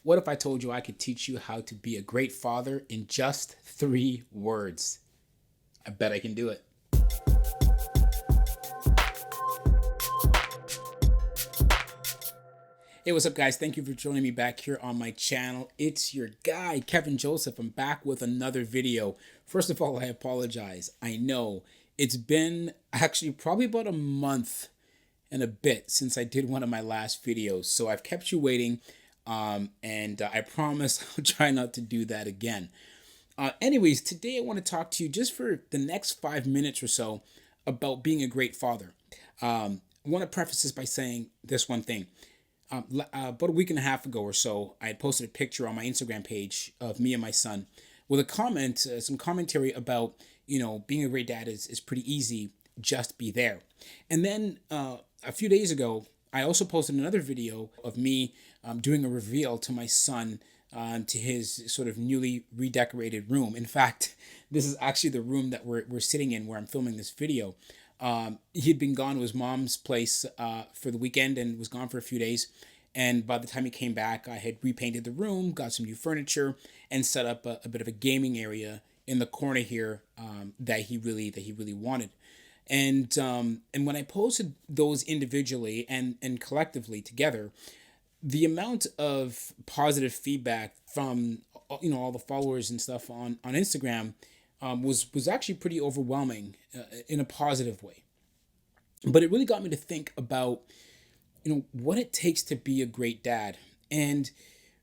What if I told you I could teach you how to be a great father in just 3 words? I bet I can do it. Hey, what's up, guys? Thank you for joining me back here on my channel. It's your guy, Kevin Joseph. I'm back with another video. First of all, I apologize. I know it's been actually probably about a month and a bit since I did one of my last videos. So I've kept you waiting, and I promise I'll try not to do that again. Anyways, today I want to talk to you just for the next 5 minutes or so about being a great father. I want to preface this by saying this one thing. About a week and a half ago or so, I had posted a picture on my Instagram page of me and my son with a comment, some commentary about, being a great dad is pretty easy. Just be there. And then a few days ago, I also posted another video of me doing a reveal to my son, to his sort of newly redecorated room. In fact, this is actually the room that we're sitting in where I'm filming this video. He'd been gone to his mom's place for the weekend and was gone for a few days. And by the time he came back, I had repainted the room, got some new furniture, and set up a bit of a gaming area in the corner here, that he really wanted. And when I posted those individually and collectively together, the amount of positive feedback from all the followers and stuff on Instagram was actually pretty overwhelming, in a positive way. But it really got me to think about what it takes to be a great dad. And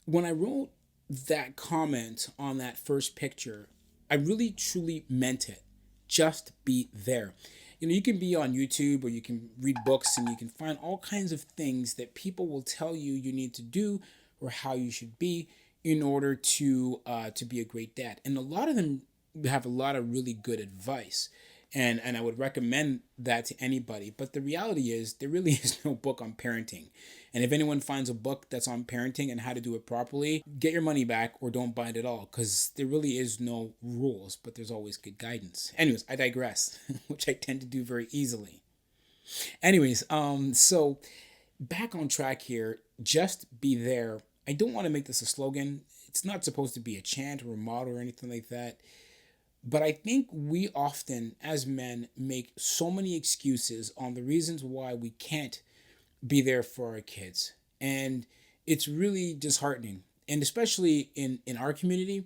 when I wrote that comment on that first picture, I really truly meant it. Just be there. You can be on YouTube or you can read books and you can find all kinds of things that people will tell you you need to do or how you should be in order to be a great dad. And a lot of them have a lot of really good advice. And I would recommend that to anybody. But the reality is there really is no book on parenting. And if anyone finds a book that's on parenting and how to do it properly, get your money back or don't buy it at all, because there really is no rules, but there's always good guidance. Anyways, I digress, which I tend to do very easily. Anyways, so back on track here, just be there. I don't want to make this a slogan. It's not supposed to be a chant or a motto or anything like that. But I think we often, as men, make so many excuses on the reasons why we can't be there for our kids. And it's really disheartening. And especially in our community,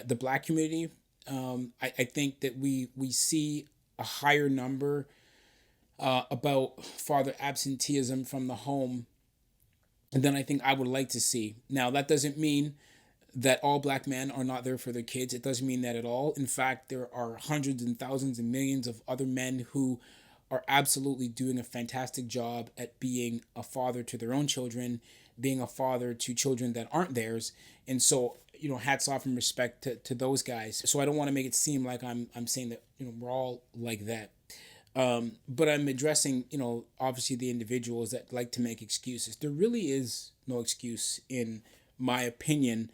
the Black community, I think that we see a higher number about father absenteeism from the home than I think I would like to see. Now, that doesn't mean that all Black men are not there for their kids. It doesn't mean that at all. In fact, there are hundreds and thousands and millions of other men who are absolutely doing a fantastic job at being a father to their own children, being a father to children that aren't theirs. And so, hats off and respect to those guys. So I don't want to make it seem like I'm saying that, we're all like that. But I'm addressing, obviously the individuals that like to make excuses. There really is no excuse, in my opinion,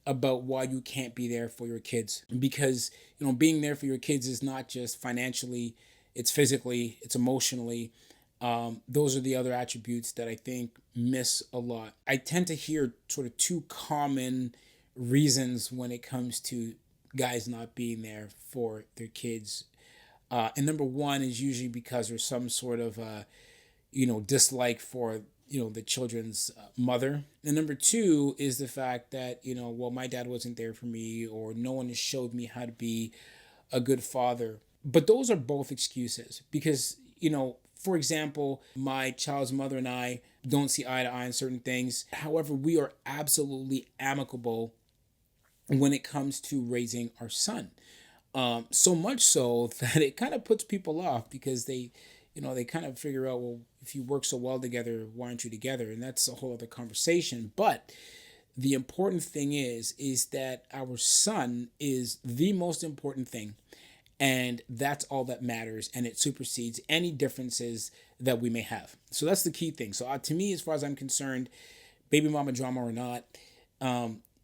about why you can't be there for your kids, because being there for your kids is not just financially, it's physically, it's emotionally. Those are the other attributes that I think miss a lot. I tend to hear sort of two common reasons when it comes to guys not being there for their kids. And number one is usually because there's some sort of dislike for the children's mother. And number two is the fact that, well, my dad wasn't there for me, or no one has showed me how to be a good father. But those are both excuses because, for example, my child's mother and I don't see eye to eye on certain things. However, we are absolutely amicable when it comes to raising our son. So much so that it kind of puts people off because they kind of figure out, well, if you work so well together, why aren't you together? And that's a whole other conversation. But the important thing is that our son is the most important thing. And that's all that matters. And it supersedes any differences that we may have. So that's the key thing. So to me, as far as I'm concerned, baby mama drama or not,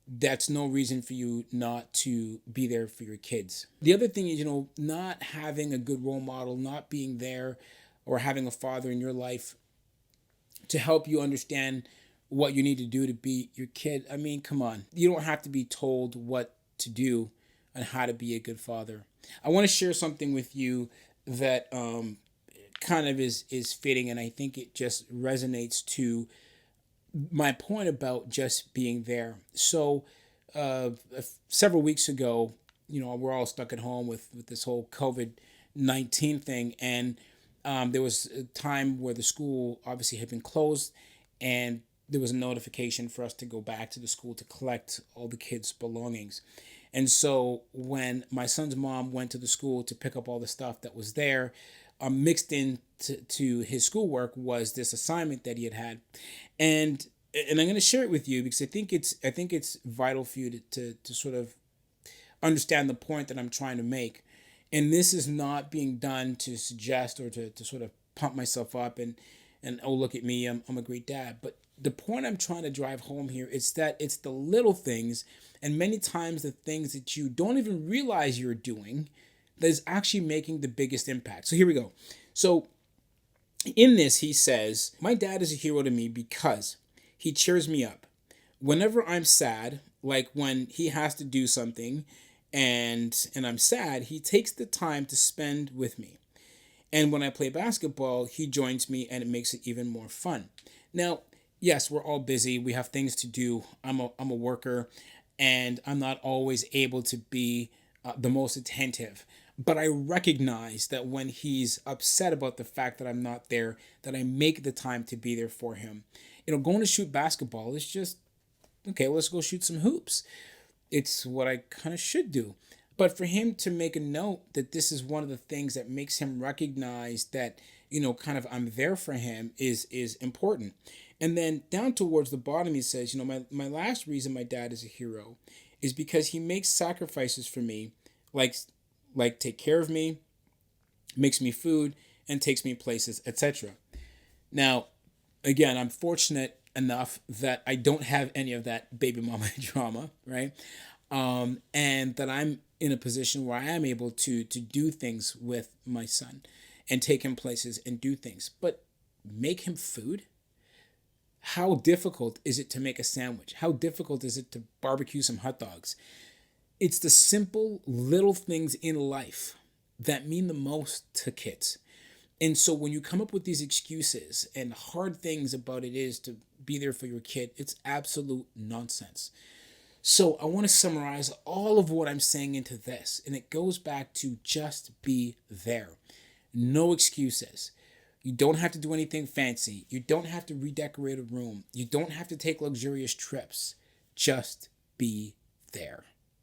that's no reason for you not to be there for your kids. The other thing is, not having a good role model, not being there, or having a father in your life to help you understand what you need to do to be your kid. I mean, come on. You don't have to be told what to do and how to be a good father. I want to share something with you that kind of is fitting, and I think it just resonates to my point about just being there. So, several weeks ago, we're all stuck at home with this whole COVID-19 thing, and there was a time where the school obviously had been closed, and there was a notification for us to go back to the school to collect all the kids' belongings. And so when my son's mom went to the school to pick up all the stuff that was there, mixed into his schoolwork was this assignment that he had, and I'm going to share it with you because I think it's vital for you to sort of understand the point that I'm trying to make. And this is not being done to suggest or to sort of pump myself up and oh, look at me, I'm a great dad. But the point I'm trying to drive home here is that it's the little things, and many times the things that you don't even realize you're doing, that is actually making the biggest impact. So here we go. So in this, he says, my dad is a hero to me because he cheers me up. Whenever I'm sad, like when he has to do something and I'm sad, he takes the time to spend with me. And when I play basketball, he joins me and it makes it even more fun. Now, yes, we're all busy. We have things to do. I'm a worker and I'm not always able to be the most attentive. But I recognize that when he's upset about the fact that I'm not there, that I make the time to be there for him. Going to shoot basketball is just, okay, let's go shoot some hoops. It's what I kind of should do. But for him to make a note that this is one of the things that makes him recognize that, kind of I'm there for him is important. And then down towards the bottom, he says, my last reason my dad is a hero is because he makes sacrifices for me, like take care of me, makes me food, and takes me places, etc. Now, again, I'm fortunate enough that I don't have any of that baby mama drama, right? And that I'm in a position where I am able to do things with my son and take him places and do things. But make him food? How difficult is it to make a sandwich? How difficult is it to barbecue some hot dogs? It's the simple little things in life that mean the most to kids. And so when you come up with these excuses and hard things about it is to be there for your kid, it's absolute nonsense. So I want to summarize all of what I'm saying into this, and it goes back to just be there. No excuses. You don't have to do anything fancy. You don't have to redecorate a room. You don't have to take luxurious trips. Just be